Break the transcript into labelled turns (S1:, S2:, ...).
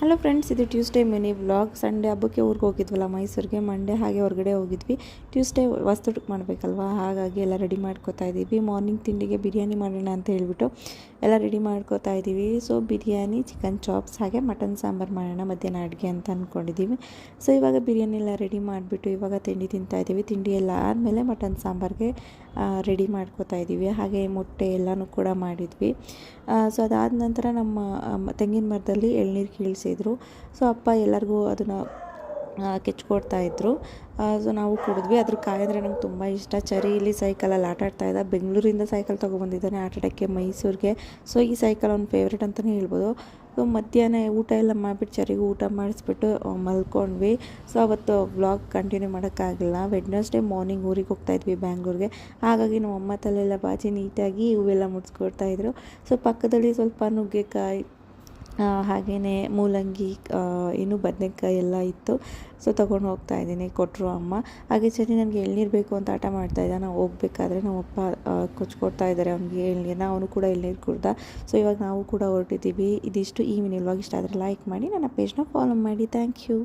S1: Hello friends, ಇದು Tuesday mini vlog. Sunday ಹಬ್ಬಕ್ಕೆ ಊರಿಗೆ ಹೋಗಿದ್ವಲ್ಲ ಮೈಸೂರಿಗೆ. ಮಂಡೇ ಹಾಗೆ ಹೊರಗಡೆ ಹೋಗಿದ್ವಿ. ಟ್ಯೂಸ್ಡೇ ವಸ್ತು ಮಾಡಬೇಕಲ್ವ, ಹಾಗಾಗಿ ಎಲ್ಲ ರೆಡಿ ಮಾಡ್ಕೋತಾ ಇದ್ದೀವಿ. ಮಾರ್ನಿಂಗ್ ತಿಂಡಿಗೆ ಬಿರಿಯಾನಿ ಮಾಡೋಣ ಅಂತ ಹೇಳ್ಬಿಟ್ಟು ಎಲ್ಲ ರೆಡಿ ಮಾಡ್ಕೋತಾ ಇದ್ದೀವಿ. ಸೊ ಬಿರಿಯಾನಿ, ಚಿಕನ್ ಚಾಪ್ಸ್ ಹಾಗೆ ಮಟನ್ ಸಾಂಬಾರು ಮಾಡೋಣ ಮಧ್ಯಾಹ್ನ ಅಡುಗೆ ಅಂತ ಅಂದ್ಕೊಂಡಿದ್ದೀವಿ. ಸೊ ಇವಾಗ ಬಿರಿಯಾನಿ ಎಲ್ಲ ರೆಡಿ ಮಾಡಿಬಿಟ್ಟು ಇವಾಗ ತಿಂಡಿ ತಿಂತಾ ಇದ್ದೀವಿ. ತಿಂಡಿ ಎಲ್ಲ ಆದಮೇಲೆ ಮಟನ್ ಸಾಂಬಾರಿಗೆ ರೆಡಿ ಮಾಡ್ಕೋತಾ ಇದ್ದೀವಿ. ಹಾಗೆ ಮೊಟ್ಟೆ ಎಲ್ಲನೂ ಕೂಡ ಮಾಡಿದ್ವಿ. ಸೊ ಅದಾದ ನಂತರ ನಮ್ಮ ತೆಂಗಿನ ಮರದಲ್ಲಿ ಎಳ್ನೀರು ಕೀಳಿಸಿದ್ರು. ಸೊ ಅಪ್ಪ ಎಲ್ಲರಿಗೂ ಅದನ್ನು ಕೆಚ್ಕೊಡ್ತಾಯಿದ್ರು. ಸೊ ನಾವು ಕುಡಿದ್ವಿ. ಅದ್ರ ಕಾಯಿ ಅಂದರೆ ನಂಗೆ ತುಂಬ ಇಷ್ಟ. ಚರಿಯಲ್ಲಿ ಸೈಕಲಲ್ಲಿ ಆಟಾಡ್ತಾ ಇದ್ದ. ಬೆಂಗಳೂರಿಂದ ಸೈಕಲ್ ತೊಗೊಬಂದಿದ್ದಾನೆ ಆಟಾಡೋಕ್ಕೆ ಮೈಸೂರಿಗೆ. ಸೊ ಈ ಸೈಕಲ್ ಅವ್ನ ಫೇವ್ರೇಟ್ ಅಂತಲೇ ಹೇಳ್ಬೋದು. ಸೊ ಮಧ್ಯಾಹ್ನ ಊಟ ಎಲ್ಲ ಮಾಡಿಬಿಟ್ಟು ಚರಿಗೆ ಊಟ ಮಾಡಿಸ್ಬಿಟ್ಟು ಮಲ್ಕೊಂಡ್ವಿ. ಸೊ ಅವತ್ತು ವ್ಲಾಗ್ ಕಂಟಿನ್ಯೂ ಮಾಡೋಕ್ಕಾಗಲಿಲ್ಲ. ವೆಡ್ನೆಸ್ಡೇ ಮಾರ್ನಿಂಗ್ ಊರಿಗೆ ಹೋಗ್ತಾಯಿದ್ವಿ ಬ್ಯಾಂಗ್ಳೂರಿಗೆ. ಹಾಗಾಗಿ ನಮ್ಮ ಅಮ್ಮ ತಲೆಲ್ಲ ಬಾಚಿ ನೀಟಾಗಿ ಹೂವೆಲ್ಲ ಮುಡಿಸ್ಕೊಡ್ತಾಯಿದ್ರು. ಸೊ ಪಕ್ಕದಲ್ಲಿ ಸ್ವಲ್ಪ ನುಗ್ಗೆಕಾಯಿ, ಹಾಗೆಯೇ ಮೂಲಂಗಿ, ಇನ್ನೂ ಬದನೆಕಾಯಿ ಎಲ್ಲ ಇತ್ತು. ಸೊ ತೊಗೊಂಡು ಹೋಗ್ತಾ ಇದ್ದೀನಿ, ಕೊಟ್ಟರು ಅಮ್ಮ. ಹಾಗೆ ಸರಿ ನನಗೆ ಎಳ್ನೀರು ಬೇಕು ಅಂತ ಆಟ ಮಾಡ್ತಾಯಿದ್ದ. ನಾವು ಹೋಗ್ಬೇಕಾದ್ರೆ ನಮ್ಮಪ್ಪ ಕೊಚ್ಕೊಡ್ತಾ ಇದ್ದಾರೆ ಅವ್ನಿಗೆ ಎಳ್ನೀರನ್ನ. ಅವನು ಕೂಡ ಎಳ್ನೀರು ಕುಡ್ದ. ಸೊ ಇವಾಗ ನಾವು ಕೂಡ ಹೊರಟಿದ್ದೀವಿ. ಇದಿಷ್ಟು ಈ ಮಿನಿ ವ್ಲಾಗ್. ಇಷ್ಟ ಆದರೆ ಲೈಕ್ ಮಾಡಿ, ನನ್ನ ಪೇಜ್ನ ಫಾಲೋ ಮಾಡಿ. Thank you.